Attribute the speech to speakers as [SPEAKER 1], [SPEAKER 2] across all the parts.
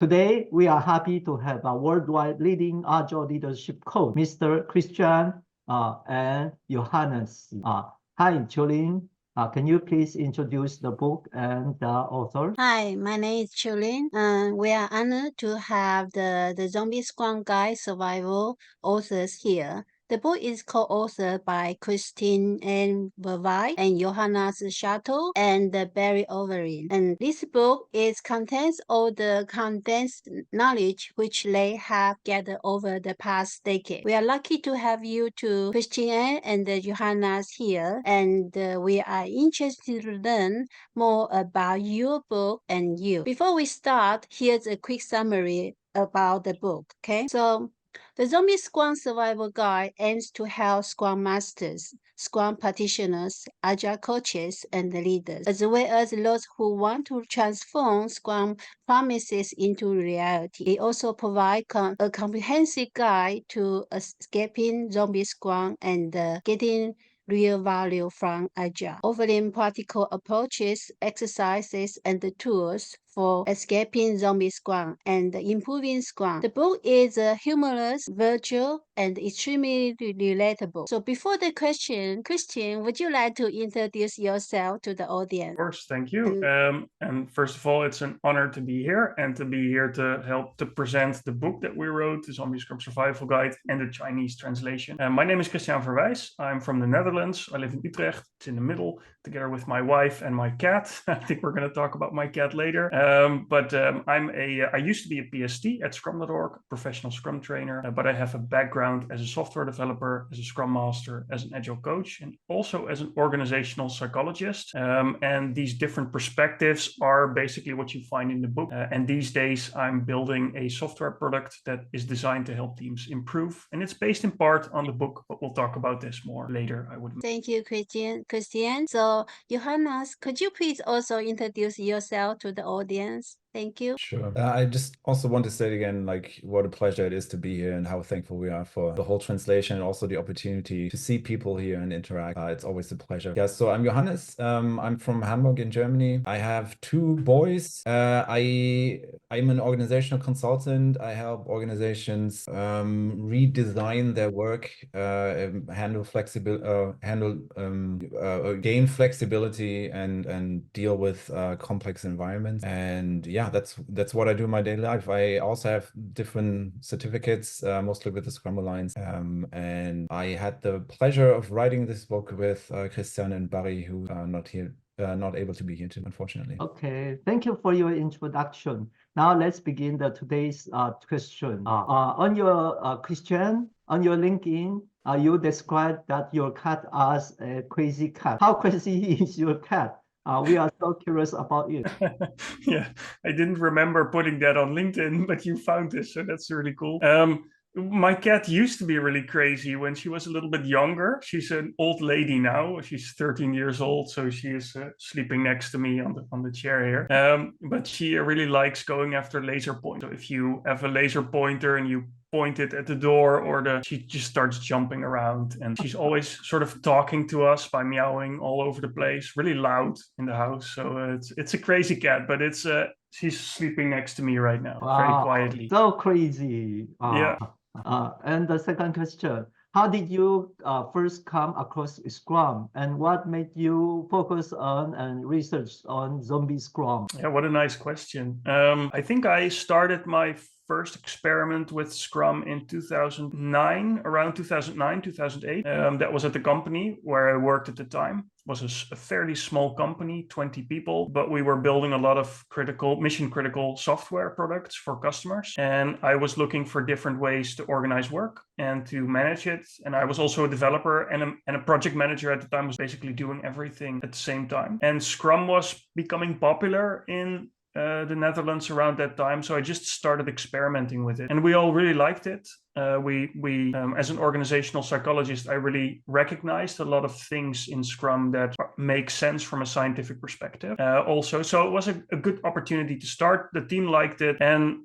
[SPEAKER 1] Today, we are happy to have a worldwide leading Agile leadership coach, Mr. Christian and Johannes. Hi, Jolene. Can you please introduce the book and the author?
[SPEAKER 2] Hi, my name is Chulin. We are honored to have the Zombie Scrum Guide Survival authors here. The book is co-authored by Christine N. Vervey and Johannes Schatto and Barry Overin. And this book contains all the condensed knowledge which they have gathered over the past decade. We are lucky to have you two, Christine and Johannes here, and we are interested to learn more about your book and you. Before we start, here's a quick summary about the book, okay? So, the Zombie Scrum Survival Guide aims to help Scrum Masters, Scrum practitioners, Agile coaches, and leaders, as well as those who want to transform Scrum promises into reality. It also provides a comprehensive guide to escaping zombie Scrum and getting real value from Agile, offering practical approaches, exercises, and the tools for escaping zombie Scrum and improving Scrum. The book is humorous, virtual, and extremely relatable. So before the question, Christian, would you like to introduce yourself to the audience?
[SPEAKER 3] Of course, thank you. And first of all, it's an honor to be here and to be here to help to present the book that we wrote, the Zombie Scrum Survival Guide, and the Chinese translation. My name is Christian Verwijs. I'm from the Netherlands. I live in Utrecht. It's in the middle, together with my wife and my cat. I think we're going to talk about my cat later. I used to be a PST at Scrum.org, professional Scrum trainer, but I have a background as a software developer, as a Scrum Master, as an Agile coach, and also as an organizational psychologist. And these different perspectives are basically what you find in the book. And these days, I'm building a software product that is designed to help teams improve. And it's based in part on the book, but we'll talk about this more later, I would imagine.
[SPEAKER 2] Thank you, Christian. So, Johannes, could you please also introduce yourself to the audience? Thank you.
[SPEAKER 4] Sure. I just also want to say again, like, what a pleasure it is to be here and how thankful we are for the whole translation and also the opportunity to see people here and interact. It's always a pleasure. Yeah, so I'm Johannes. I'm from Hamburg in Germany. I have two boys. I'm an organizational consultant. I help organizations redesign their work, gain flexibility and deal with complex environments. And yeah, that's what I do in my daily life. I also have different certificates, mostly with the Scrum Alliance. And I had the pleasure of writing this book with Christian and Barry, who are not able to be here today, unfortunately.
[SPEAKER 1] Okay, thank you for your introduction. Now let's begin today's question. On your Christian, on your LinkedIn, you described that your cat as a crazy cat. How crazy is your cat? We are so curious about it.
[SPEAKER 3] Yeah, I didn't remember putting that on LinkedIn, but you found this, so that's really cool. My cat used to be really crazy when she was a little bit younger. She's an old lady now. She's 13 years old, so she is sleeping next to me on the chair here. But she really likes going after laser points. So if you have a laser pointer and you point it at the door she just starts jumping around, and she's always sort of talking to us by meowing all over the place, really loud in the house. So it's a crazy cat, but she's sleeping next to me right now, very quietly.
[SPEAKER 1] So crazy.
[SPEAKER 3] Yeah.
[SPEAKER 1] And the second question, how did you first come across Scrum, and what made you focus on and research on zombie Scrum?
[SPEAKER 3] Yeah, what a nice question. I think I started my first experiment with Scrum in 2009, around 2009, 2008. That was at the company where I worked at the time. It was a fairly small company, 20 people, but we were building a lot of mission critical software products for customers. And I was looking for different ways to organize work and to manage it. And I was also a developer and a project manager at the time, was basically doing everything at the same time. And Scrum was becoming popular in the Netherlands around that time. So I just started experimenting with it, and we all really liked it. we as an organizational psychologist, I really recognized a lot of things in Scrum that make sense from a scientific perspective. Also, so it was a good opportunity to start. The team liked it, and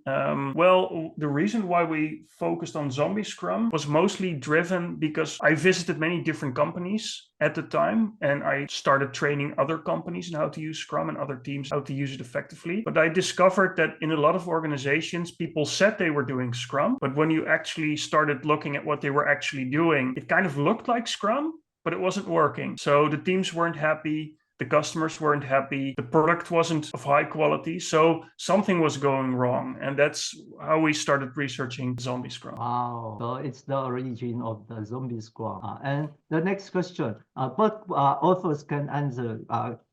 [SPEAKER 3] well, the reason why we focused on Zombie Scrum was mostly driven because I visited many different companies at the time, and I started training other companies in how to use Scrum and other teams how to use it effectively. But I discovered that in a lot of organizations, people said they were doing Scrum, but when you actually started looking at what they were actually doing, it kind of looked like Scrum, but it wasn't working. So the teams weren't happy. The customers weren't happy. The product wasn't of high quality. So something was going wrong. And that's how we started researching Zombie Scrum.
[SPEAKER 1] Wow, so it's the origin of the Zombie Scrum. And the next question, both authors can answer.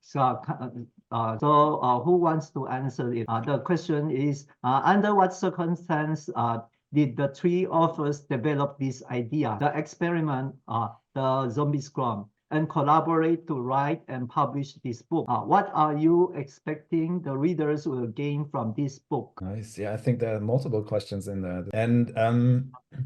[SPEAKER 1] So who wants to answer it? The question is, under what circumstance did the three authors develop this idea, the experiment, the Zombie Scrum, and collaborate to write and publish this book? What are you expecting the readers will gain from this book?
[SPEAKER 4] Nice. Yeah, I think there are multiple questions in there. And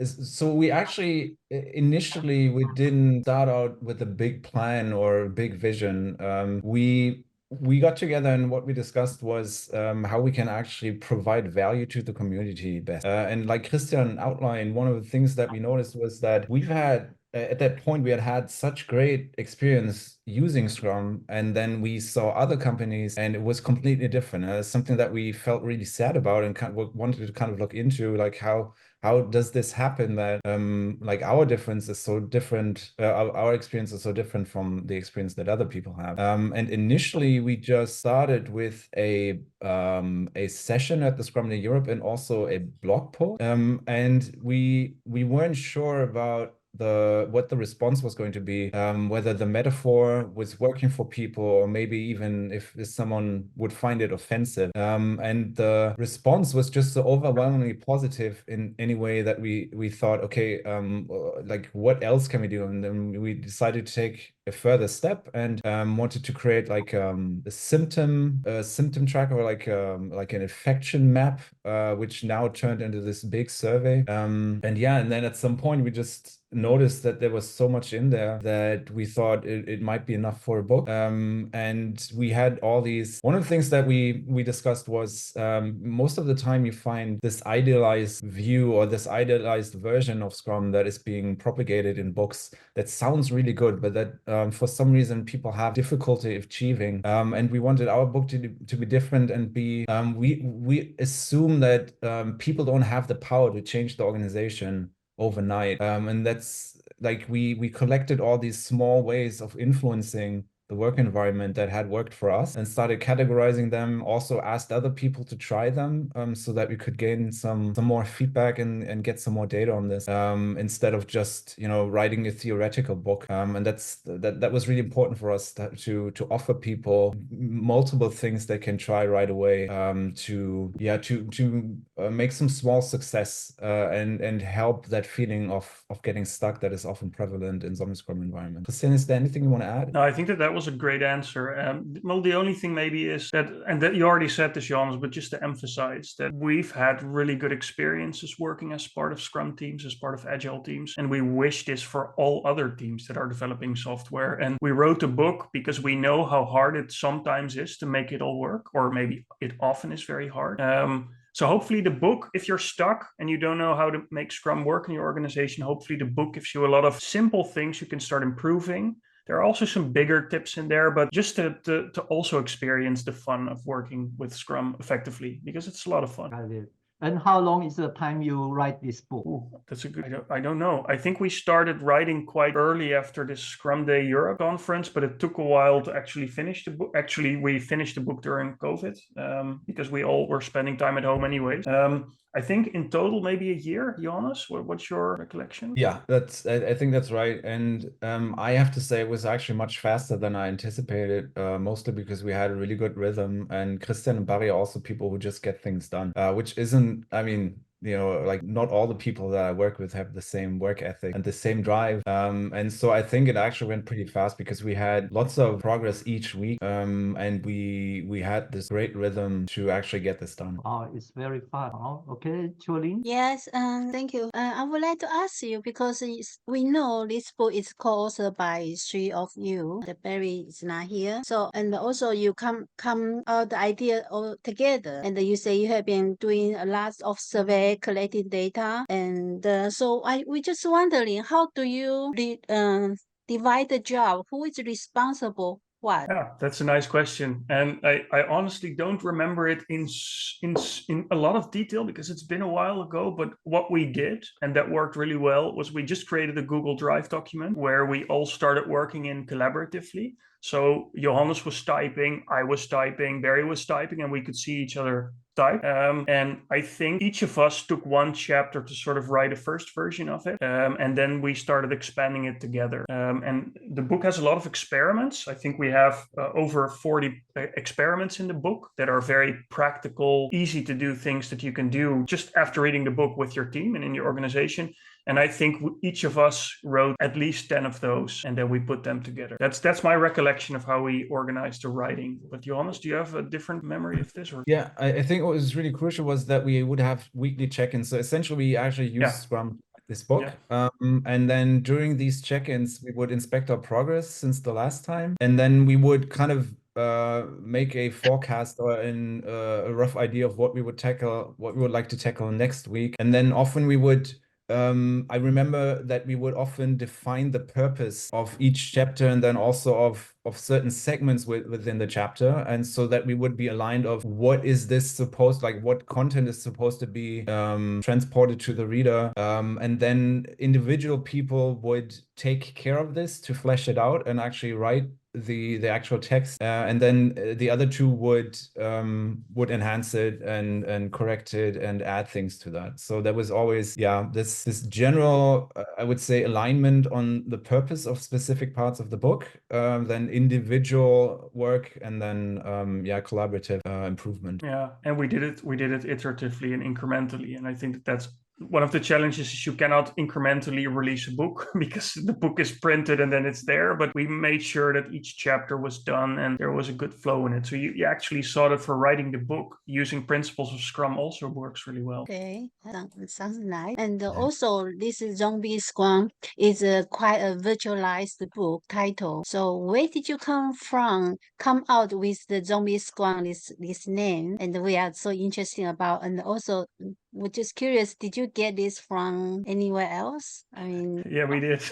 [SPEAKER 4] so we actually, initially, we didn't start out with a big plan or a big vision. We got together, and what we discussed was how we can actually provide value to the community best. And like Christian outlined, one of the things that we noticed was that we've had, at that point, we had such great experience using Scrum, and then we saw other companies, and it was completely different. Something that we felt really sad about and wanted to kind of look into, like how does this happen that like our difference is so different, our experience is so different from the experience that other people have. And initially we just started with a session at the Scrum Day Europe and also a blog post. And we weren't sure about what the response was going to be, whether the metaphor was working for people, or maybe even if someone would find it offensive. And the response was just so overwhelmingly positive in any way that we thought, okay, like what else can we do? And then we decided to take a further step and wanted to create like a symptom tracker, or like an infection map, which now turned into this big survey. And yeah, and then at some point we just noticed that there was so much in there that we thought it might be enough for a book. And we had all these, one of the things that we discussed was most of the time you find this idealized view or this idealized version of Scrum that is being propagated in books that sounds really good, but that for some reason people have difficulty achieving. And we wanted our book to be different and be, we assume that people don't have the power to change the organization overnight. And that's like we collected all these small ways of influencing the work environment that had worked for us and started categorizing them, also asked other people to try them, so that we could gain some more feedback and get some more data on this, instead of just, you know, writing a theoretical book. And that was really important for us to offer people multiple things they can try right away, to make some small success, and help that feeling of getting stuck that is often prevalent in Zombie Scrum environment. Christian, is there anything you want to add?
[SPEAKER 3] No, I think that was a great answer. Well, the only thing maybe is that, and that you already said this, Johannes, but just to emphasize that we've had really good experiences working as part of Scrum teams, as part of Agile teams, and we wish this for all other teams that are developing software. And we wrote a book because we know how hard it sometimes is to make it all work, or maybe it often is very hard. So hopefully the book, if you're stuck and you don't know how to make Scrum work in your organization, hopefully the book gives you a lot of simple things you can start improving. There are also some bigger tips in there, but just to also experience the fun of working with Scrum effectively, because it's a lot of fun.
[SPEAKER 1] Got it. And how long is the time you write this book?
[SPEAKER 3] Ooh, that's a good, I don't know. I think we started writing quite early after this Scrum Day Europe conference, but it took a while to actually finish the book. Actually, we finished the book during COVID, because we all were spending time at home anyway. I think in total, maybe a year. Johannes, what's your recollection?
[SPEAKER 4] Yeah, I think that's right. And I have to say it was actually much faster than I anticipated, mostly because we had a really good rhythm. And Christian and Barry are also people who just get things done, which isn't, I mean, like not all the people that I work with have the same work ethic and the same drive. And so I think it actually went pretty fast because we had lots of progress each week. And we had this great rhythm to actually get this done.
[SPEAKER 1] Oh, it's very fun. Oh, okay, Jolene.
[SPEAKER 2] Yes, thank you. I would like to ask you because we know this book is co-authored by three of you. The Barry is not here, so and also you come out the idea all together, and you say you have been doing a lot of survey, collecting data, and so we just wondering how do you divide the job? Who is responsible? What?
[SPEAKER 3] Yeah, that's a nice question, and I honestly don't remember it in a lot of detail because it's been a while ago. But what we did, and that worked really well, was we just created a Google Drive document where we all started working in collaboratively. So Johannes was typing, I was typing, Barry was typing, and we could see each other type. And I think each of us took one chapter to sort of write a first version of it. And then we started expanding it together. And the book has a lot of experiments. I think we have over 40 experiments in the book that are very practical, easy to do things that you can do just after reading the book with your team and in your organization. And I think each of us wrote at least 10 of those, and then we put them together. That's my recollection of how we organized the writing. But Johannes, do you have a different memory of this? Or?
[SPEAKER 4] Yeah, I think what was really crucial was that we would have weekly check-ins. So essentially, we actually used Scrum, this book.
[SPEAKER 3] Yeah.
[SPEAKER 4] And then during these check-ins, we would inspect our progress since the last time. And then we would kind of make a forecast or a rough idea of what we would tackle, what we would like to tackle next week. And then often we would I remember that we would often define the purpose of each chapter and then also of certain segments within the chapter, and so that we would be aligned of what is this supposed, like what content is supposed to be transported to the reader, and then individual people would take care of this to flesh it out and actually write the actual text, and then the other two would enhance it and correct it and add things to that. So there was always this general I would say alignment on the purpose of specific parts of the book, then individual work, and then collaborative improvement.
[SPEAKER 3] Yeah, and we did it iteratively and incrementally, and I think that's one of the challenges is you cannot incrementally release a book because the book is printed and then it's there, but we made sure that each chapter was done and there was a good flow in it. So you actually saw that for writing the book, using principles of Scrum also works really well.
[SPEAKER 2] Okay, that sounds nice. And also this Zombie Scrum is quite a virtualized book title. So where did you come out with the Zombie Scrum, this name? And we are so interested about, and also we're just curious, did you get this from anywhere else? I mean,
[SPEAKER 3] yeah, we did.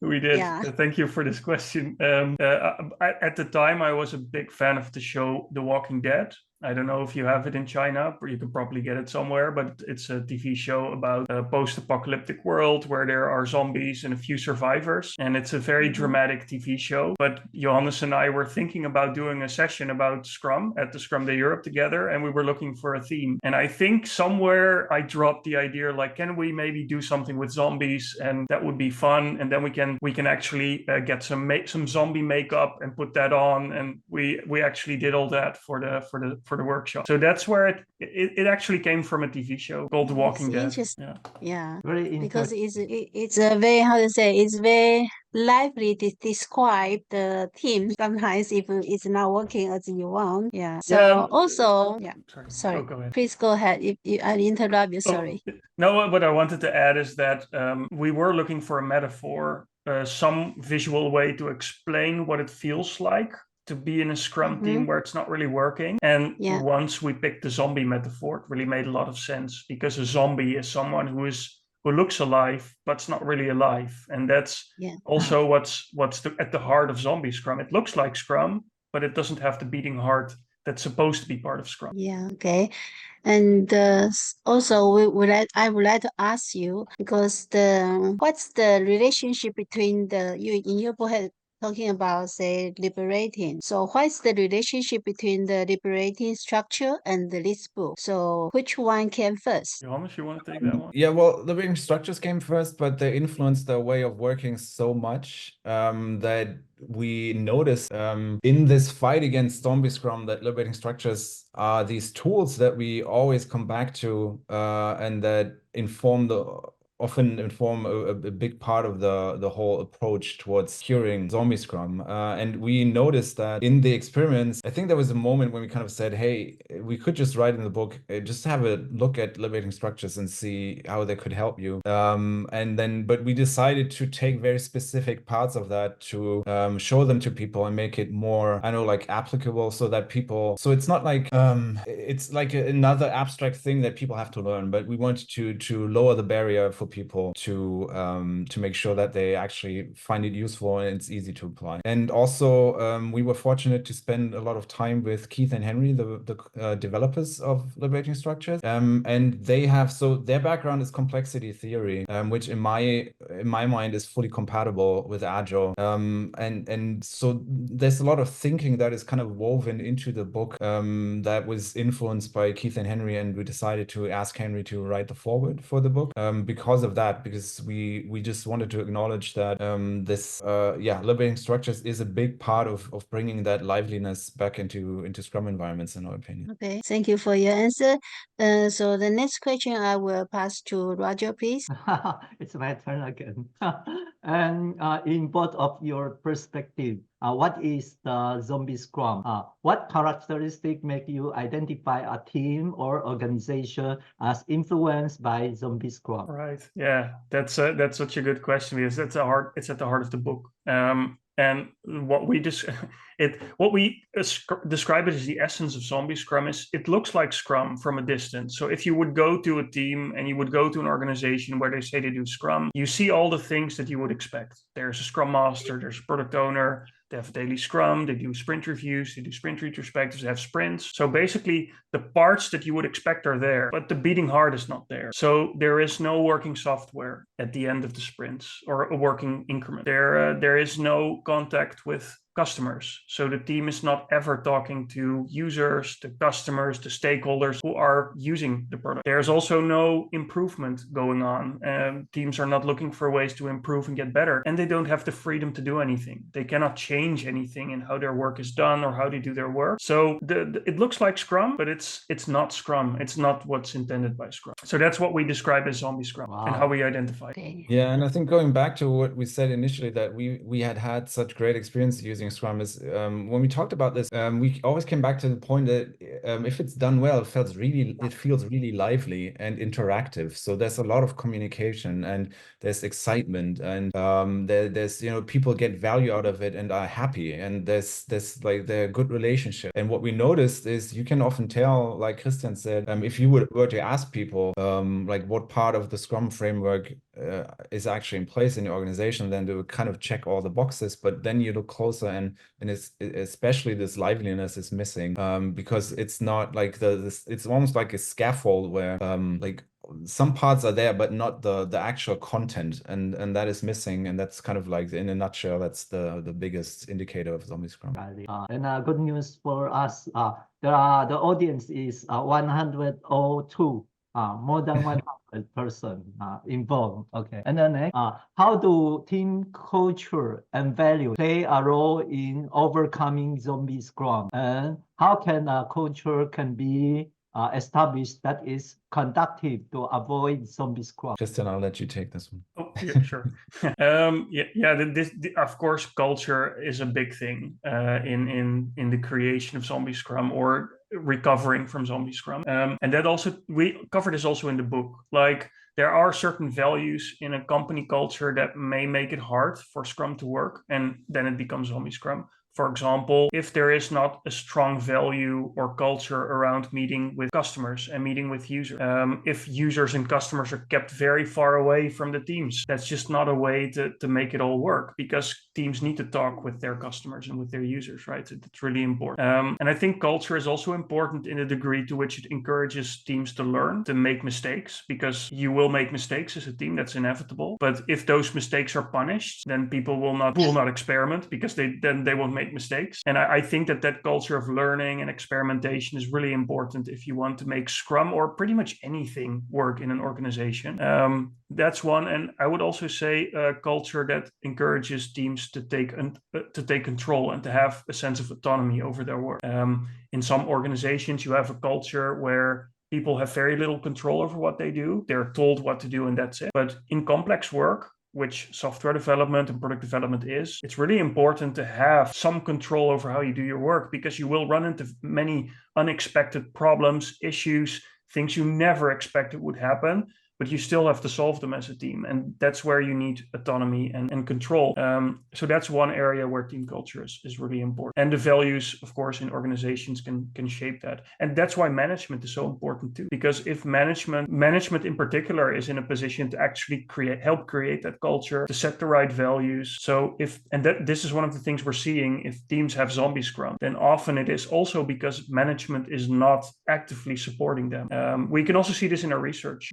[SPEAKER 3] We did.
[SPEAKER 2] Yeah.
[SPEAKER 3] Thank you for this question. At the time, I was a big fan of the show The Walking Dead. I don't know if you have it in China, but you can probably get it somewhere. But it's a TV show about a post-apocalyptic world where there are zombies and a few survivors. And it's a very dramatic TV show. But Johannes and I were thinking about doing a session about Scrum at the Scrum Day Europe together. And we were looking for a theme. And I think somewhere I dropped the idea, like, can we maybe do something with zombies? And that would be fun. And then we can actually get some zombie makeup and put that on. And we actually did all that for the workshop. So that's where it actually came from a TV show called The Walking Dead.
[SPEAKER 2] Yeah.
[SPEAKER 1] Very interesting.
[SPEAKER 2] Because it's a very, how to say, it's very lively to describe the theme sometimes if it's not working as you want. Yeah. So also, sorry.
[SPEAKER 3] Go ahead.
[SPEAKER 2] Please go ahead. If I interrupt you, sorry.
[SPEAKER 3] No, what I wanted to add is that we were looking for a metaphor, some visual way to explain what it feels like to be in a Scrum team where it's not really working. And once we picked the zombie metaphor, it really made a lot of sense, because a zombie is someone who looks alive but's not really alive, and that's also what's at the heart of zombie Scrum. It looks like Scrum, but it doesn't have the beating heart that's supposed to be part of Scrum.
[SPEAKER 2] Yeah. Okay. And also, I would like to ask you, because what's the relationship between in your book talking about, say, liberating. So what is the relationship between the liberating structure and this book? So which one came first?
[SPEAKER 3] Johannes, you want to take that one?
[SPEAKER 4] Yeah, well, liberating structures came first, but they influenced our way of working so much that we noticed in this fight against zombie scrum that liberating structures are these tools that we always come back to and that often inform a big part of the whole approach towards curing zombie scrum. And we noticed that in the experiments, I think there was a moment when we kind of said, hey, we could just write in the book, just have a look at liberating structures and see how they could help you. But we decided to take very specific parts of that to show them to people and make it more, I know, like applicable so that people, so it's not like, it's like another abstract thing that people have to learn, but we wanted to lower the barrier for people to make sure that they actually find it useful and it's easy to apply. And also we were fortunate to spend a lot of time with Keith and Henry, the developers of liberating structures, and they have, so their background is complexity theory, which in my mind is fully compatible with Agile, and so there's a lot of thinking that is kind of woven into the book that was influenced by Keith and Henry, and we decided to ask Henry to write the foreword for the book because of that, because we just wanted to acknowledge that liberating structures is a big part of bringing that liveliness back into Scrum environments, in our opinion.
[SPEAKER 2] Okay, thank you for your answer. So the next question I will pass to Roger, please.
[SPEAKER 1] It's my turn again. And in both of your perspective, what is the zombie scrum? What characteristic make you identify a team or organization as influenced by zombie scrum?
[SPEAKER 3] Right. Yeah, that's such a good question, because it's at the heart of the book. And what we describe it as the essence of zombie scrum is it looks like Scrum from a distance. So if you would go to a team and you would go to an organization where they say they do Scrum, you see all the things that you would expect. There's a Scrum Master, there's a product owner, they have daily Scrum, they do sprint reviews, they do sprint retrospectives, they have sprints. So basically the parts that you would expect are there, but the beating heart is not there. So there is no working software at the end of the sprints or a working increment. There is no contact with customers. So the team is not ever talking to users, to customers, to stakeholders who are using the product. There's also no improvement going on. Teams are not looking for ways to improve and get better, and they don't have the freedom to do anything. They cannot change anything in how their work is done or how they do their work. So it looks like Scrum, but it's not Scrum. It's not what's intended by Scrum. So that's what we describe as zombie Scrum.
[SPEAKER 1] Wow.
[SPEAKER 3] And how we identify it.
[SPEAKER 2] Okay.
[SPEAKER 4] Yeah, and I think going back to what we said initially, that we had such great experience using Scrum, is when we talked about this, we always came back to the point that if it's done well, it feels really lively and interactive. So there's a lot of communication and there's excitement, and there's people get value out of it and are happy, and there's like the good relationship. And what we noticed is you can often tell, like Christian said, if you were to ask people like what part of the Scrum framework is actually in place in the organization, then they would kind of check all the boxes, but then you look closer and it's especially this liveliness is missing, because it's not like it's almost like a scaffold where like some parts are there but not the actual content, and that is missing, and that's kind of like, in a nutshell, that's the biggest indicator of zombie Scrum.
[SPEAKER 1] And good news for us, the audience is 102, more than 100 person involved. Okay, and then next, how do team culture and value play a role in overcoming zombie Scrum, and how can a culture can be established that is conductive to avoid zombie Scrum?
[SPEAKER 4] Christian, I'll let you take this one.
[SPEAKER 3] Oh, yeah, sure. This of course, culture is a big thing in the creation of zombie Scrum or recovering from zombie Scrum. And that also, we cover this also in the book. Like, there are certain values in a company culture that may make it hard for Scrum to work, and then it becomes zombie Scrum. For example, if there is not a strong value or culture around meeting with customers and meeting with users, if users and customers are kept very far away from the teams, that's just not a way to make it all work, because teams need to talk with their customers and with their users, right? It's really important. And I think culture is also important in the degree to which it encourages teams to learn, to make mistakes, because you will make mistakes as a team, that's inevitable. But if those mistakes are punished, then people will not experiment, because they won't make mistakes. And I think that culture of learning and experimentation is really important if you want to make Scrum or pretty much anything work in an organization. That's one. And I would also say a culture that encourages teams to take control and to have a sense of autonomy over their work. In some organizations, you have a culture where people have very little control over what they do. They're told what to do and that's it. But in complex work, which software development and product development is, it's really important to have some control over how you do your work, because you will run into many unexpected problems, issues, things you never expected would happen, but you still have to solve them as a team. And that's where you need autonomy and control. So that's one area where team culture is really important. And the values, of course, in organizations can shape that. And that's why management is so important too, because if management in particular is in a position to actually help create that culture, to set the right values. So this is one of the things we're seeing, if teams have zombie scrum, then often it is also because management is not actively supporting them. We can also see this in our research.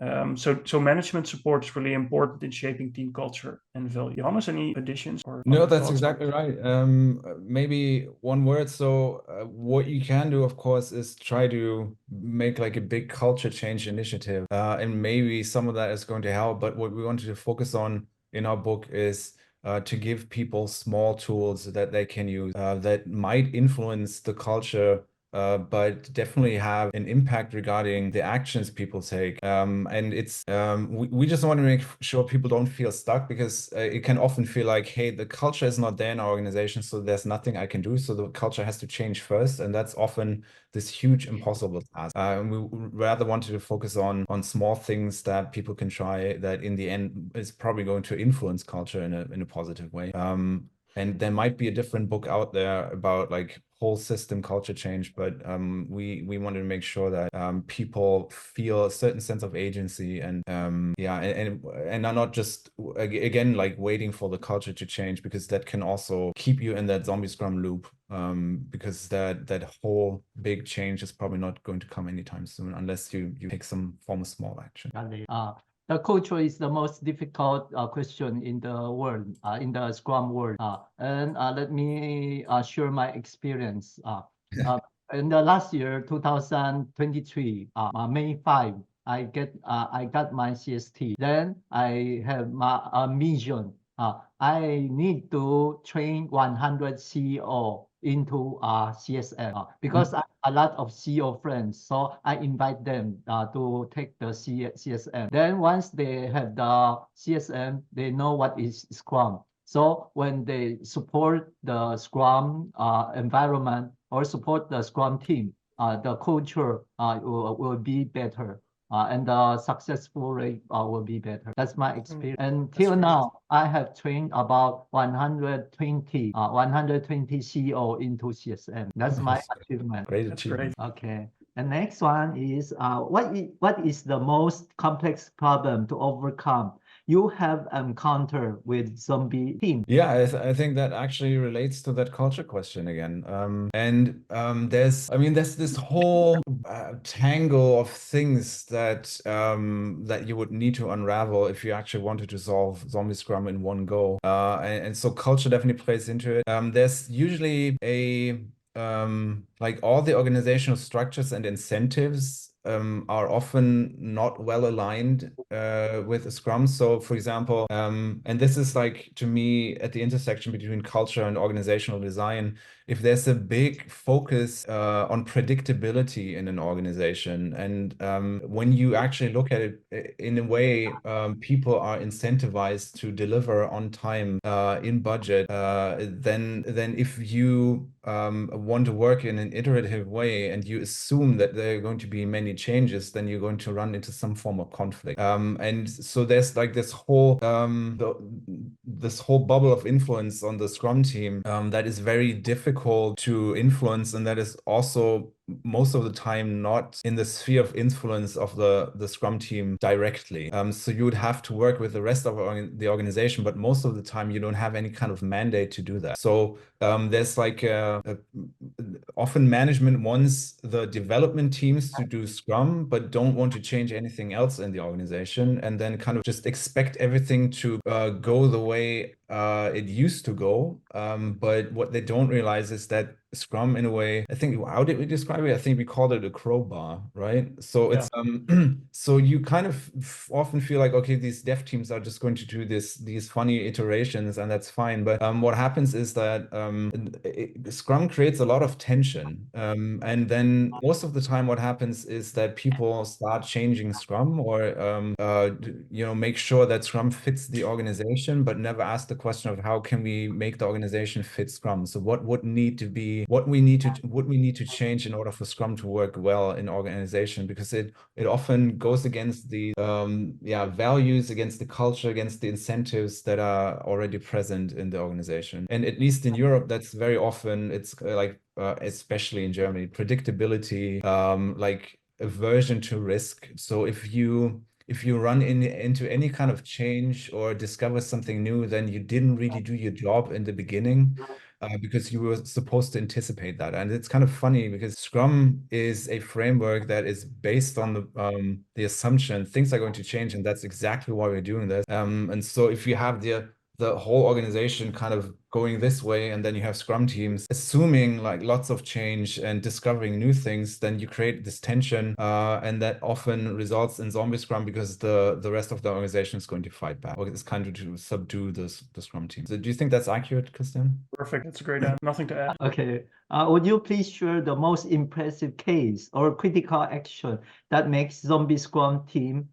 [SPEAKER 3] So management support is really important in shaping team culture and value. Johannes, any additions?
[SPEAKER 4] No, that's exactly right. Maybe one word. So what you can do, of course, is try to make like a big culture change initiative. And maybe some of that is going to help. But what we wanted to focus on in our book is to give people small tools that they can use that might influence the culture, but definitely have an impact regarding the actions people take. And it's we just want to make sure people don't feel stuck, because it can often feel like, hey, the culture is not there in our organization, so there's nothing I can do. So the culture has to change first, and that's often this huge impossible task. And we rather wanted to focus on small things that people can try, that in the end is probably going to influence culture in a positive way. And there might be a different book out there about like whole system culture change, but we wanted to make sure that people feel a certain sense of agency and are not just again like waiting for the culture to change, because that can also keep you in that zombie scrum loop, because that whole big change is probably not going to come anytime soon unless you take some form of small action.
[SPEAKER 1] The culture is the most difficult question in the world, in the Scrum world. And let me share my experience. In the last year, 2023, May 5, I got my CST. Then I have my mission. I need to train 100 CEO into CSM because I have a lot of CEO friends, so I invite them to take the CSM. Then once they have the CSM, they know what is Scrum. So when they support the Scrum environment or support the Scrum team, the culture will be better. And the successful rate will be better. That's my experience. Until now, I have trained about 120 CEO into CSM. That's my achievement.
[SPEAKER 4] Great achievement.
[SPEAKER 1] Okay. The next one is what is the most complex problem to overcome you have encountered with zombie team?
[SPEAKER 4] Yeah, I think that actually relates to that culture question again. There's this whole tangle of things that you would need to unravel if you actually wanted to solve zombie scrum in one go. And so culture definitely plays into it. There's usually like all the organizational structures and incentives are often not well aligned with Scrum. So for example, and this is like, to me, at the intersection between culture and organizational design, if there's a big focus on predictability in an organization, and when you actually look at it in a way, people are incentivized to deliver on time, in budget, then if you want to work in an iterative way and you assume that there are going to be many changes, then you're going to run into some form of conflict. And so there's like this whole this whole bubble of influence on the Scrum team that is very difficult to influence, and that is also most of the time not in the sphere of influence of the Scrum team directly. So you would have to work with the rest of the organization, but most of the time you don't have any kind of mandate to do that. So there's like often management wants the development teams to do Scrum, but don't want to change anything else in the organization, and then kind of just expect everything to go the way it used to go. But what they don't realize is that Scrum, in a way, I think, how did we describe it? I think we called it a crowbar, right? So it's so you kind of often feel like, okay, these dev teams are just going to do these funny iterations, and that's fine. But what happens is that Scrum creates a lot of tension, and then most of the time, what happens is that people start changing Scrum, or make sure that Scrum fits the organization, but never ask the question of how can we make the organization fit Scrum. So what would need to be, what we need to change in order for Scrum to work well in organization, because it often goes against the values, against the culture, against the incentives that are already present in the organization. And at least in Europe, that's very often, it's like especially in Germany, predictability, like aversion to risk. So if you run into any kind of change or discover something new, then you didn't really do your job in the beginning, because you were supposed to anticipate that. And it's kind of funny because Scrum is a framework that is based on the assumption things are going to change, and that's exactly why we're doing this. And so if you have the whole organization kind of going this way, and then you have Scrum teams assuming like lots of change and discovering new things, then you create this tension, and that often results in zombie Scrum, because the rest of the organization is going to fight back, or it's kind of to subdue the Scrum team. So do you think that's accurate, Christian?
[SPEAKER 3] Perfect. That's a great answer. Nothing to add.
[SPEAKER 1] Okay. Would you please share the most impressive case or critical action that makes Zombie Scrum team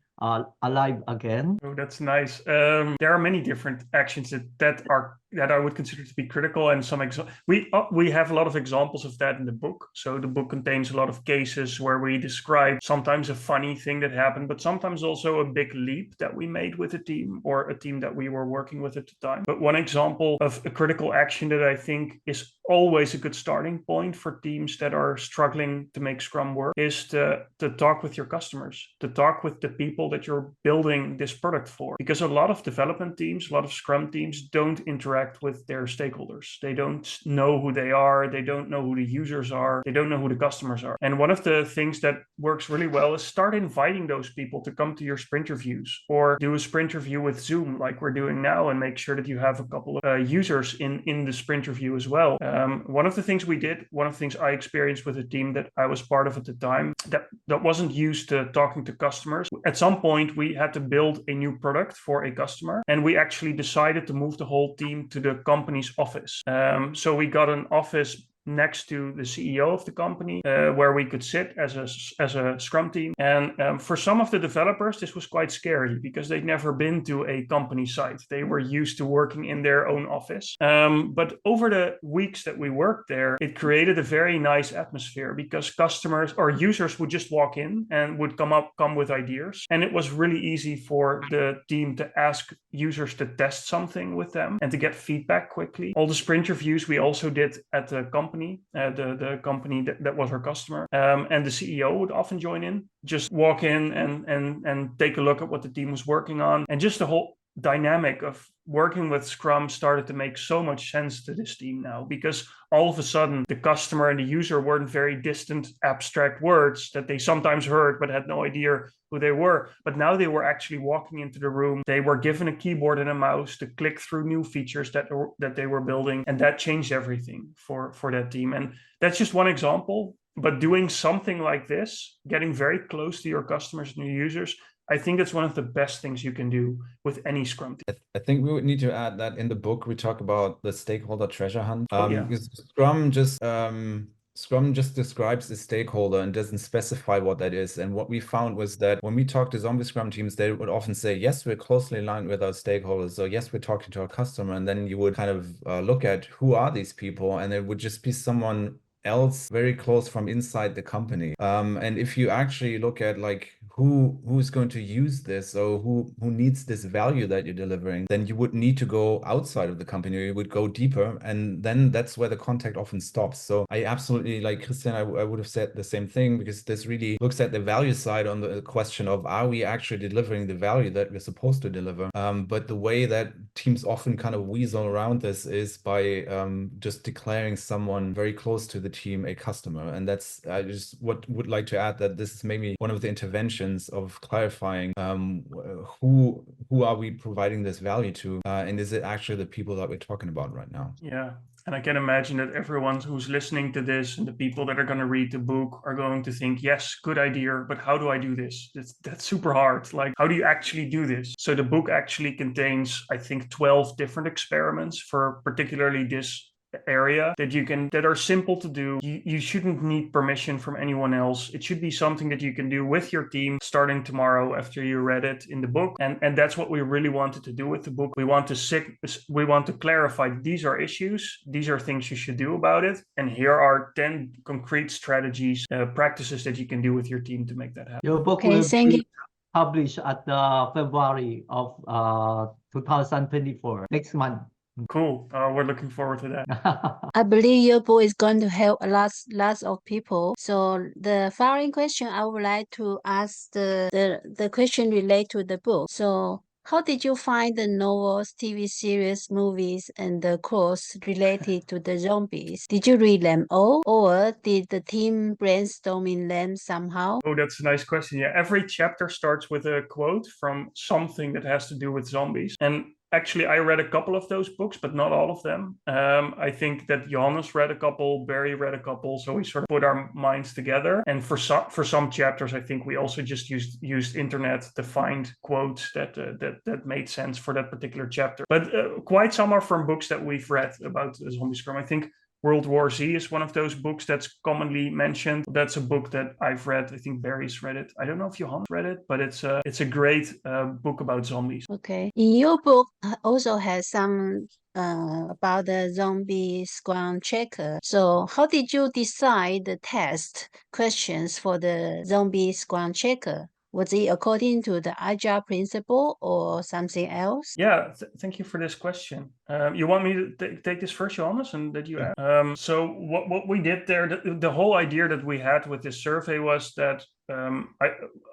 [SPEAKER 1] alive again?
[SPEAKER 3] Oh, that's nice. There are many different actions that I would consider to be critical, and some we have a lot of examples of that in the book. So the book contains a lot of cases where we describe sometimes a funny thing that happened, but sometimes also a big leap that we made with a team, or a team that we were working with at the time. But one example of a critical action that I think is always a good starting point for teams that are struggling to make Scrum work is to talk with your customers, to talk with the people that you're building this product for. Because a lot of development teams, a lot of Scrum teams don't interact with their stakeholders. They don't know who they are. They don't know who the users are. They don't know who the customers are. And one of the things that works really well is start inviting those people to come to your sprint reviews, or do a sprint review with Zoom like we're doing now, and make sure that you have a couple of users in the sprint review as well. One of the things we did, one of the things I experienced with a team that I was part of at the time that wasn't used to talking to customers. At some point, we had to build a new product for a customer, and we actually decided to move the whole team to the company's office. So we got an office next to the CEO of the company, where we could sit as a Scrum team. And for some of the developers, this was quite scary because they'd never been to a company site. They were used to working in their own office. But over the weeks that we worked there, it created a very nice atmosphere, because customers or users would just walk in and would come with ideas. And it was really easy for the team to ask users to test something with them and to get feedback quickly. All the sprint reviews we also did at the company, the company that was our customer, and the CEO would often join in, just walk in and take a look at what the team was working on. And just the whole dynamic of working with Scrum started to make so much sense to this team now, because all of a sudden the customer and the user weren't very distant, abstract words that they sometimes heard but had no idea who they were. But now they were actually walking into the room. They were given a keyboard and a mouse to click through new features that they were building, and that changed everything for that team. And that's just one example. But doing something like this, getting very close to your customers and your users, I think that's one of the best things you can do with any Scrum team.
[SPEAKER 4] I think we would need to add that in the book, we talk about the stakeholder treasure hunt. Because Scrum just describes the stakeholder and doesn't specify what that is. And what we found was that when we talk to zombie Scrum teams, they would often say, yes, we're closely aligned with our stakeholders. So yes, we're talking to our customer. And then you would kind of look at who are these people, and it would just be someone else very close from inside the company. And if you actually look at like who's going to use this, or who needs this value that you're delivering, then you would need to go outside of the company, or you would go deeper, and then that's where the contact often stops. So I absolutely, like Christian, I would have said the same thing, because this really looks at the value side on the question of, are we actually delivering the value that we're supposed to deliver? But the way that teams often kind of weasel around this is by just declaring someone very close to the team a customer. And that's, I just would like to add that this is maybe one of the interventions of clarifying who are we providing this value to, and is it actually the people that we're talking about right now?
[SPEAKER 3] Yeah. And I can imagine that everyone who's listening to this and the people that are going to read the book are going to think, yes, good idea, but how do I do this? That's super hard. Like, how do you actually do this? So the book actually contains, I think, 12 different experiments for particularly this area that are simple to do. You shouldn't need permission from anyone else. It should be something that you can do with your team starting tomorrow after you read it in the book. And that's what we really wanted to do with the book. We want to clarify, these are issues, these are things you should do about it, and here are 10 concrete strategies, practices that you can do with your team to make that happen.
[SPEAKER 1] Your book will be published at the February of 2024, next month.
[SPEAKER 3] Cool. We're looking forward to that.
[SPEAKER 2] I believe your book is going to help a lot of people. So the following question, I would like to ask the question related to the book. So how did you find the novels, TV series, movies, and the course related to the zombies? Did you read them all, or did the team brainstorming them somehow?
[SPEAKER 3] Oh, that's a nice question. Yeah, every chapter starts with a quote from something that has to do with zombies. And actually, I read a couple of those books, but not all of them. I think that Johannes read a couple, Barry read a couple, so we sort of put our minds together. And for some chapters, I think we also just used internet to find quotes that made sense for that particular chapter. But quite some are from books that we've read about Zombie Scrum. I think World War Z is one of those books that's commonly mentioned. That's a book that I've read. I think Barry's read it. I don't know if Johan read it, but it's a great book about zombies.
[SPEAKER 2] Okay. In your book also has some about the zombie Scrum checker. So how did you decide the test questions for the zombie Scrum checker? Was it according to the Agile principle or something else?
[SPEAKER 3] Yeah, thank you for this question. You want me to take this first, Johannes, and that you add? So what we did there, the whole idea that we had with this survey was that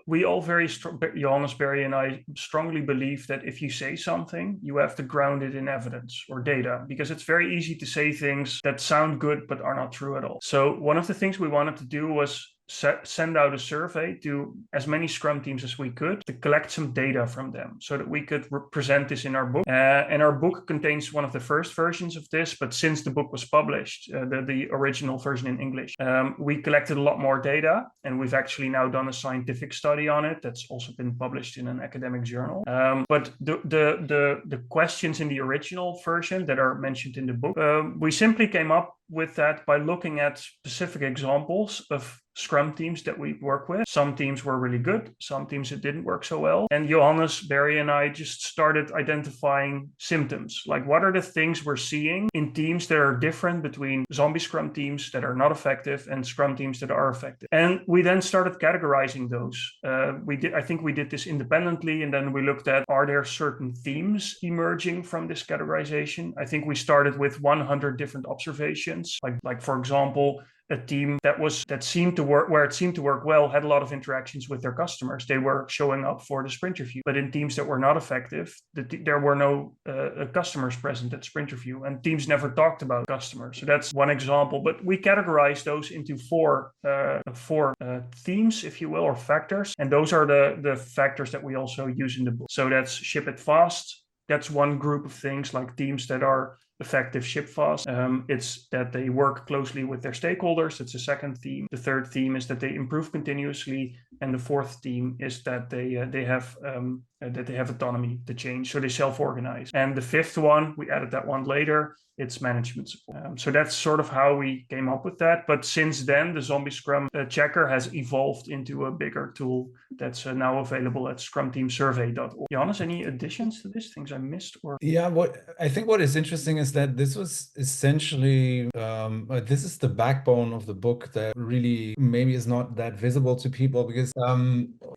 [SPEAKER 3] we all Johannes, Barry, and I strongly believe that if you say something, you have to ground it in evidence or data, because it's very easy to say things that sound good but are not true at all. So one of the things we wanted to do was send out a survey to as many Scrum teams as we could to collect some data from them so that we could present this in our book. And our book contains one of the first versions of this, but since the book was published, the original version in English, we collected a lot more data, and we've actually now done a scientific study on it that's also been published in an academic journal. But the questions in the original version that are mentioned in the book, we simply came up with that by looking at specific examples of Scrum teams that we work with. Some teams were really good, some teams it didn't work so well. And Johannes, Barry, and I just started identifying symptoms. Like, what are the things we're seeing in teams that are different between zombie Scrum teams that are not effective and Scrum teams that are effective? And we then started categorizing those. I think we did this independently, and then we looked at, are there certain themes emerging from this categorization? I think we started with 100 different observations. Like for example, a team that seemed to work well had a lot of interactions with their customers. They were showing up for the sprint review. But in teams that were not effective, there were no customers present at sprint review, and teams never talked about customers. So that's one example. But we categorized those into four themes, if you will, or factors. And those are the factors that we also use in the book. So that's ship it fast. That's one group of things, like teams that are effective, ship fast. It's that they work closely with their stakeholders. It's a second theme. The third theme is that they improve continuously. And the fourth theme is that they have that they have autonomy to change, so they self-organize. And the fifth one, we added that one later, it's management support. So that's sort of how we came up with that. But since then, the Zombie Scrum checker has evolved into a bigger tool that's now available at scrumteamsurvey.org. Johannes, any additions to this? Things I missed? Or
[SPEAKER 4] Yeah, what is interesting is that this was essentially this is the backbone of the book that really maybe is not that visible to people, because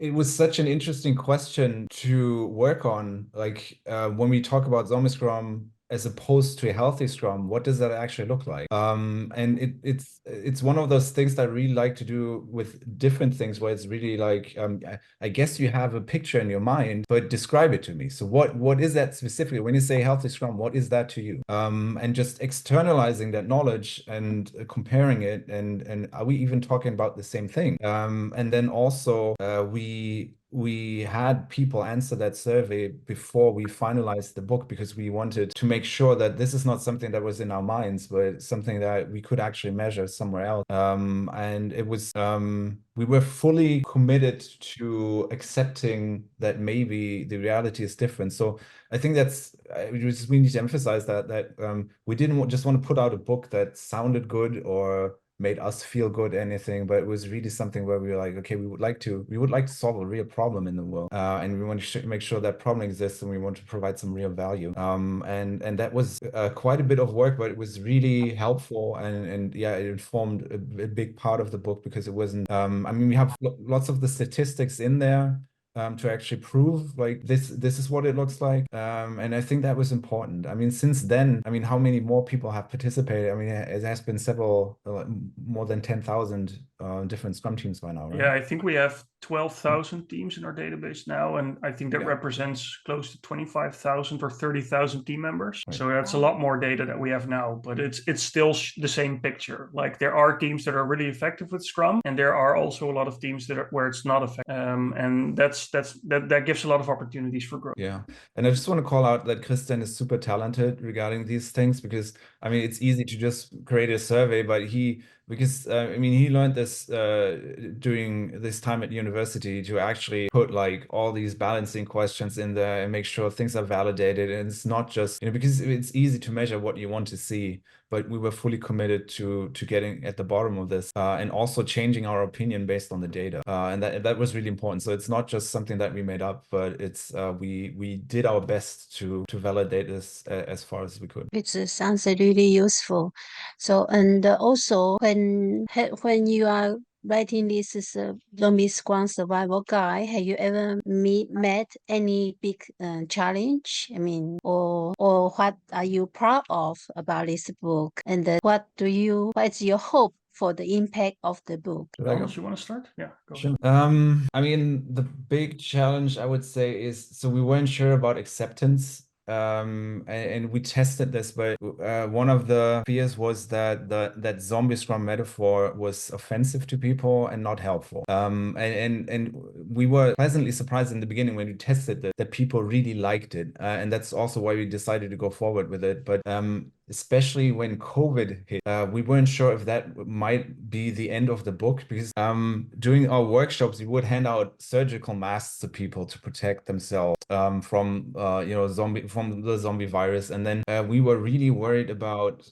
[SPEAKER 4] it was such an interesting question to work on. Like when we talk about Zombie Scrum as opposed to a healthy Scrum, what does that actually look like? And it's one of those things that I really like to do with different things, where it's really like, I guess you have a picture in your mind, but describe it to me. So what is that specifically? When you say healthy Scrum, what is that to you? And just externalizing that knowledge and comparing it, and are we even talking about the same thing? And then also we had people answer that survey before we finalized the book, because we wanted to make sure that this is not something that was in our minds, but something that we could actually measure somewhere else. And it was, we were fully committed to accepting that maybe the reality is different. So I think we need to emphasize that we didn't just want to put out a book that sounded good or made us feel good, anything, but it was really something where we were like, okay, we would like to solve a real problem in the world, and we want to make sure that problem exists, and we want to provide some real value. And that was quite a bit of work, but it was really helpful, and yeah, it formed a big part of the book, because it wasn't. I mean, we have lots of the statistics in there. To actually prove like this is what it looks like, and I think that was important. I mean, since then, I mean, how many more people have participated? I mean, it has been several, more than 10,000 different Scrum teams by now, right?
[SPEAKER 3] Yeah, I think we have 12,000 teams in our database now, and I think that
[SPEAKER 4] Yeah.
[SPEAKER 3] represents close to 25,000 or 30,000 team members.
[SPEAKER 4] Right.
[SPEAKER 3] So that's a lot more data that we have now, but it's still the same picture. Like, there are teams that are really effective with Scrum, and there are also a lot of teams where it's not effective, and that gives a lot of opportunities for growth.
[SPEAKER 4] Yeah, and I just want to call out that Christian is super talented regarding these things, because I mean, it's easy to just create a survey, but I mean, he learned this during this time at university, to actually put like all these balancing questions in there and make sure things are validated. And it's not just, because it's easy to measure what you want to see, but we were fully committed to getting at the bottom of this, and also changing our opinion based on the data. And that was really important. So it's not just something that we made up, but it's we did our best to validate this as far as we could.
[SPEAKER 2] It sounds really useful. So, and also when you are writing this is a Zombie Scrum survival guide, have you ever met any big challenge? I mean, or what are you proud of about this book? And what is your hope for the impact of the book?
[SPEAKER 3] Johannes, you want to start? Yeah, go
[SPEAKER 4] Sure.
[SPEAKER 3] ahead.
[SPEAKER 4] I mean, the big challenge I would say is, so we weren't sure about acceptance. And we tested this, but one of the fears was that that zombie Scrum metaphor was offensive to people and not helpful. And we were pleasantly surprised in the beginning when we tested it, that people really liked it, and that's also why we decided to go forward with it. But especially when COVID hit, we weren't sure if that might be the end of the book, because during our workshops, we would hand out surgical masks to people to protect themselves from the zombie virus. And then we were really worried about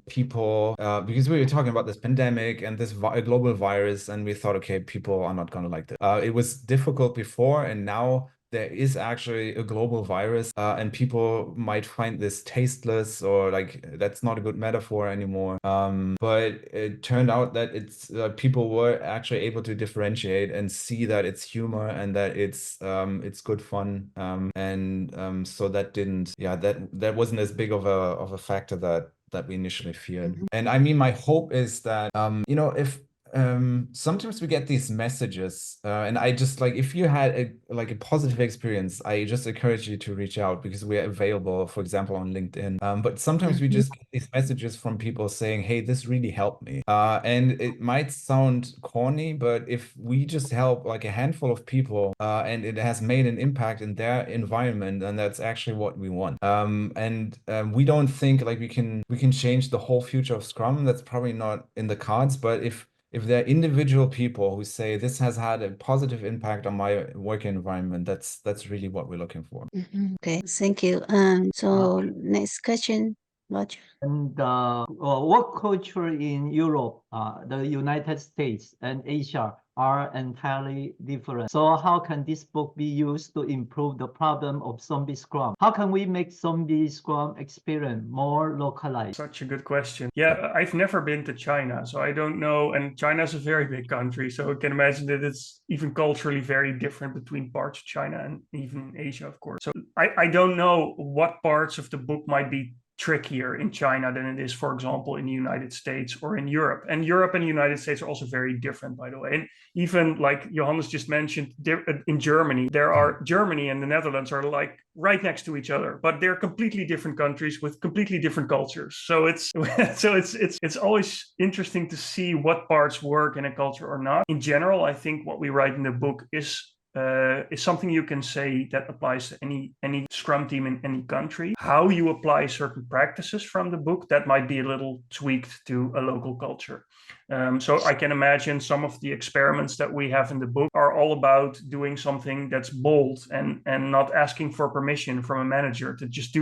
[SPEAKER 4] people, because we were talking about this pandemic and this global virus, and we thought, okay, people are not going to like this. It was difficult before, and now there is actually a global virus, and people might find this tasteless, or like that's not a good metaphor anymore. But it turned out that it's people were actually able to differentiate and see that it's humor and that it's good fun. So that didn't, that wasn't as big of a factor that we initially feared.
[SPEAKER 2] Mhm.
[SPEAKER 4] And I mean, my hope is that if sometimes we get these messages, and I just like, if you had a positive experience, I just encourage you to reach out, because we are available, for example, on LinkedIn. But sometimes we just get these messages from people saying, hey, this really helped me. And it might sound corny, but if we just help like a handful of people, and it has made an impact in their environment, and that's actually what we want. We don't think like we can change the whole future of Scrum. That's probably not in the cards, but if if there are individual people who say this has had a positive impact on my working environment, that's really what we're looking for.
[SPEAKER 2] Okay, thank you. So next question, Roger.
[SPEAKER 1] And work culture in Europe, the United States, and Asia are entirely different. So how can this book be used to improve the problem of zombie Scrum? How can we make zombie Scrum experience more localized?
[SPEAKER 3] Such a good question. Yeah, I've never been to China, so I don't know. And China is a very big country, so I can imagine that it's even culturally very different between parts of China and even Asia, of course. So I don't know what parts of the book might be trickier in China than it is, for example, in the United States or in Europe. And Europe and the United States are also very different, by the way. And even like Johannes just mentioned, in Germany, Germany and the Netherlands are like right next to each other, but they're completely different countries with completely different cultures. So it's always interesting to see what parts work in a culture or not. In general, I think what we write in the book is something you can say that applies to any Scrum team in any country. How you apply certain practices from the book, that might be a little tweaked to a local culture. So I can imagine some of the experiments that we have in the book are all about doing something that's bold and not asking for permission from a manager to just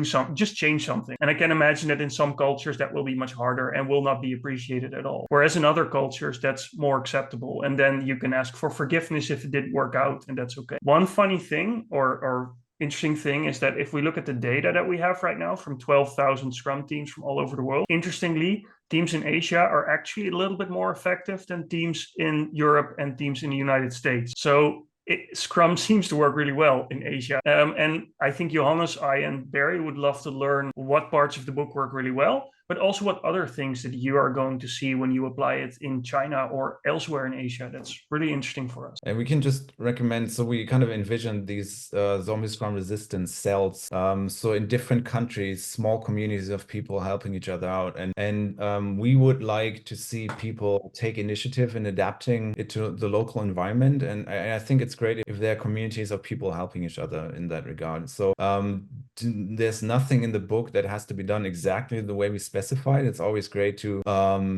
[SPEAKER 3] change something. And I can imagine that in some cultures that will be much harder and will not be appreciated at all. Whereas in other cultures, that's more acceptable. And then you can ask for forgiveness if it didn't work out, and that's okay. One funny thing or interesting thing is that if we look at the data that we have right now from 12,000 Scrum teams from all over the world, interestingly, teams in Asia are actually a little bit more effective than teams in Europe and teams in the United States. So Scrum seems to work really well in Asia. And I think Johannes, I, and Barry would love to learn what parts of the book work really well, but also what other things that you are going to see when you apply it in China or elsewhere in Asia. That's really interesting for us.
[SPEAKER 4] And we can just recommend, so we kind of envision these zombie Scrum resistance cells. So in different countries, small communities of people helping each other out. And we would like to see people take initiative in adapting it to the local environment. And I think it's great if there are communities of people helping each other in that regard. So there's nothing in the book that has to be done exactly the way we specified. It's always great to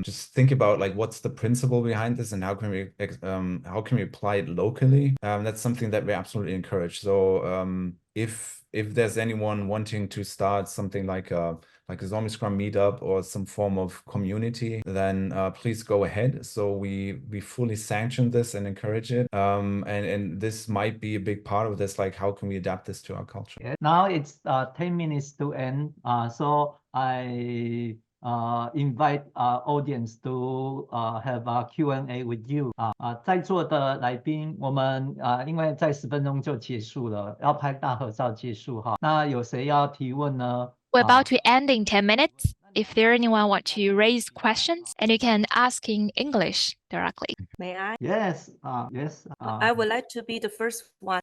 [SPEAKER 4] just think about like what's the principle behind this and how can we apply it locally. That's something that we absolutely encourage. So if there's anyone wanting to start something like a Zombie Scrum meetup or some form of community, then please go ahead. So we fully sanction this and encourage it. And this might be a big part of this, like how can we adapt this to our culture?
[SPEAKER 1] Yeah. Now it's 10 minutes to end. So I invite audience to have a Q&A with you. 在座的来宾，我们因为在10分钟就结束了，要拍大合照结束哈。那有谁要提问呢？
[SPEAKER 5] We're about to end in 10 minutes. If there anyone want to raise questions, and you can ask in English directly.
[SPEAKER 6] May I?
[SPEAKER 1] Yes, yes.
[SPEAKER 6] I would like to be the first one.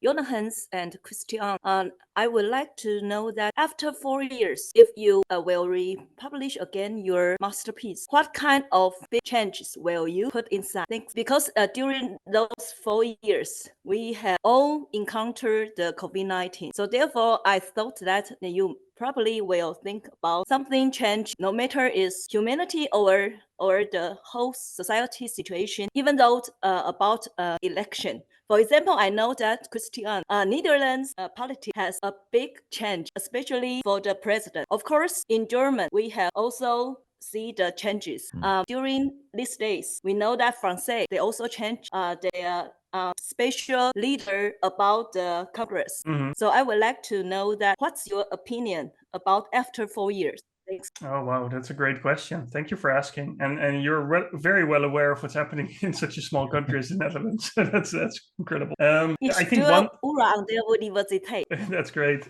[SPEAKER 6] Johannes and Christian, I would like to know that after 4 years, if you will republish again your masterpiece, what kind of big changes will you put inside? Because during those 4 years, we have all encountered the COVID-19. So therefore, I thought that you probably will think about something change, no matter is humanity or the whole society situation, even though about election. For example, I know that Christian, Netherlands politics has a big change, especially for the president. Of course, in German, we have also see the changes. During these days, we know that France, they also change their special leader about the Congress. So I would like to know that what's your opinion about after 4 years? Thanks.
[SPEAKER 3] Oh, wow. That's a great question. Thank you for asking. And you're very well aware of what's happening in such a small country as the Netherlands. that's incredible. I think
[SPEAKER 6] Universiteit.
[SPEAKER 3] That's great.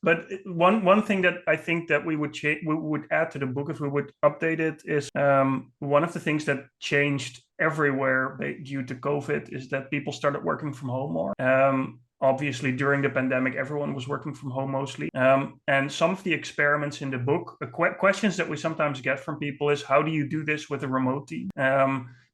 [SPEAKER 3] But one thing that I think that we would add to the book if we would update it is one of the things that changed everywhere due to COVID is that people started working from home more. Obviously, during the pandemic, everyone was working from home mostly. And some of the experiments in the book, questions that we sometimes get from people is, how do you do this with a remote team?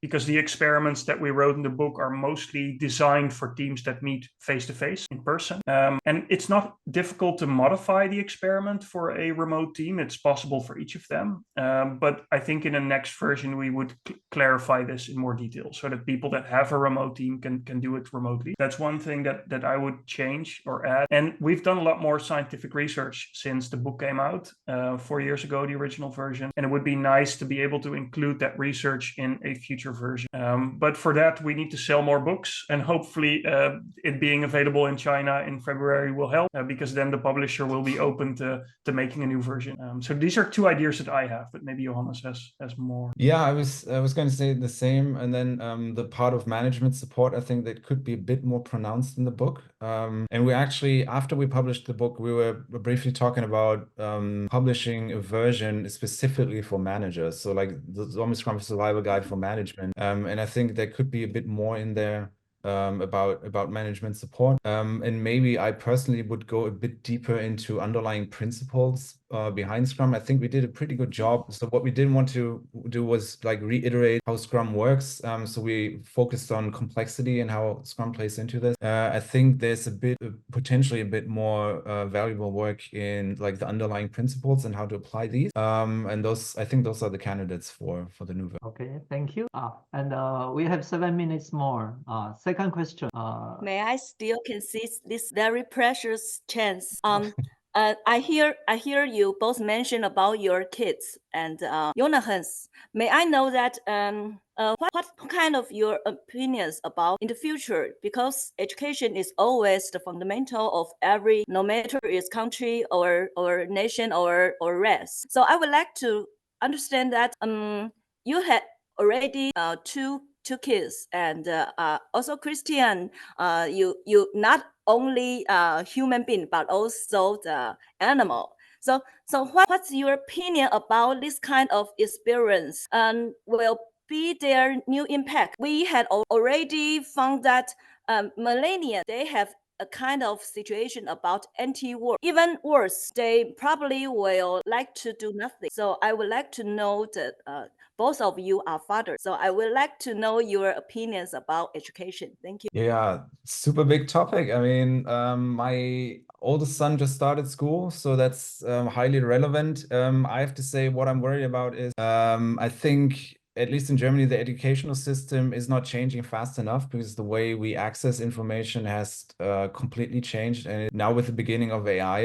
[SPEAKER 3] because the experiments that we wrote in the book are mostly designed for teams that meet face-to-face in person. And it's not difficult to modify the experiment for a remote team. It's possible for each of them. But I think in the next version, we would clarify this in more detail so that people that have a remote team can do it remotely. That's one thing that I would change or add. And we've done a lot more scientific research since the book came out 4 years ago, the original version. And it would be nice to be able to include that research in a future version. But for that, we need to sell more books, and hopefully it being available in China in February will help, because then the publisher will be open to making a new version. So these are two ideas that I have, but maybe Johannes has more.
[SPEAKER 4] Yeah, I was going to say the same. And then the part of management support, I think that could be a bit more pronounced in the book. And we actually, after we published the book, we were briefly talking about publishing a version specifically for managers. So like the Zombie Scrum Survival Guide for management. And I think there could be a bit more in there about management support. And maybe I personally would go a bit deeper into underlying principles behind Scrum. I think we did a pretty good job. So what we didn't want to do was like reiterate how Scrum works. So we focused on complexity and how Scrum plays into this. I think there's potentially a bit more valuable work in like the underlying principles and how to apply these. And I think those are the candidates for the new version.
[SPEAKER 1] Okay, thank you. And we have 7 minutes more. Second question.
[SPEAKER 6] May I still can seize this very precious chance? I hear you both mention about your kids and Johannes. May I know that what kind of your opinions about in the future? Because education is always the fundamental of every, no matter its country or nation or race. So I would like to understand that you had already two kids, and also Christian, you not only human being but also the animal. So what's your opinion about this kind of experience, and will be their new impact? We had already found that millennials, they have a kind of situation about anti-war. Even worse, they probably will like to do nothing. So I would like to know that both of you are fathers. So I would like to know your opinions about education. Thank you.
[SPEAKER 4] Yeah, super big topic. I mean, my oldest son just started school, so that's highly relevant. I have to say what I'm worried about is I think, at least in Germany, the educational system is not changing fast enough because the way we access information has completely changed. And now with the beginning of AI,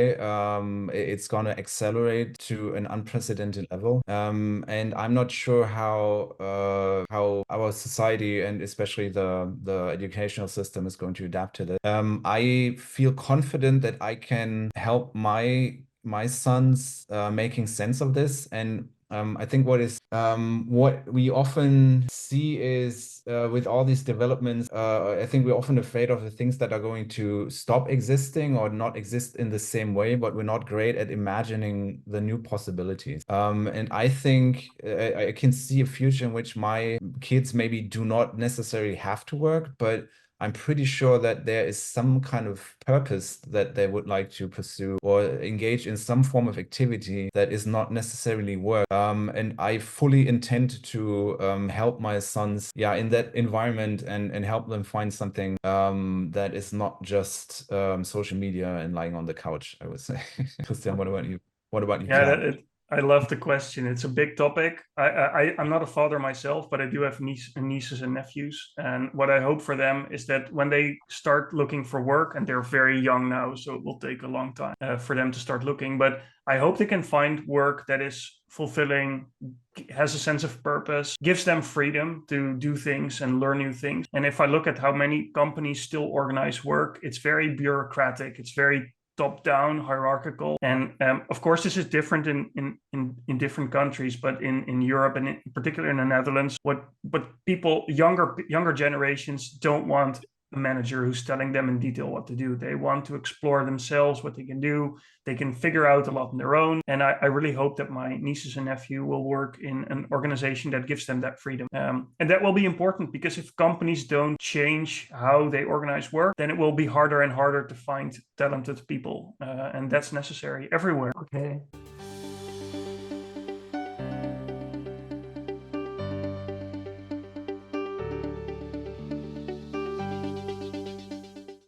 [SPEAKER 4] it's going to accelerate to an unprecedented level. And I'm not sure how our society and especially the educational system is going to adapt to this. I feel confident that I can help my sons making sense of this. And I think what we often see is with all these developments, I think we're often afraid of the things that are going to stop existing or not exist in the same way, but we're not great at imagining the new possibilities. And I think I can see a future in which my kids maybe do not necessarily have to work, but I'm pretty sure that there is some kind of purpose that they would like to pursue or engage in some form of activity that is not necessarily work. And I fully intend to help my sons, in that environment and help them find something that is not just social media and lying on the couch, I would say. Christian, what about you?
[SPEAKER 3] Yeah, I love the question. It's a big topic. I'm not a father myself, but I do have nieces and nephews. And what I hope for them is that when they start looking for work, and they're very young now, so it will take a long time for them to start looking. But I hope they can find work that is fulfilling, has a sense of purpose, gives them freedom to do things and learn new things. And if I look at how many companies still organize work, it's very bureaucratic. It's very top-down, hierarchical, and of course this is different in different countries, but in Europe and in particular in the Netherlands, what people, younger generations don't want a manager who's telling them in detail what to do. They want to explore themselves what they can do. They can figure out a lot on their own. And I really hope that my nieces and nephew will work in an organization that gives them that freedom. And that will be important, because if companies don't change how they organize work, then it will be harder and harder to find talented people. And that's necessary everywhere.
[SPEAKER 1] Okay.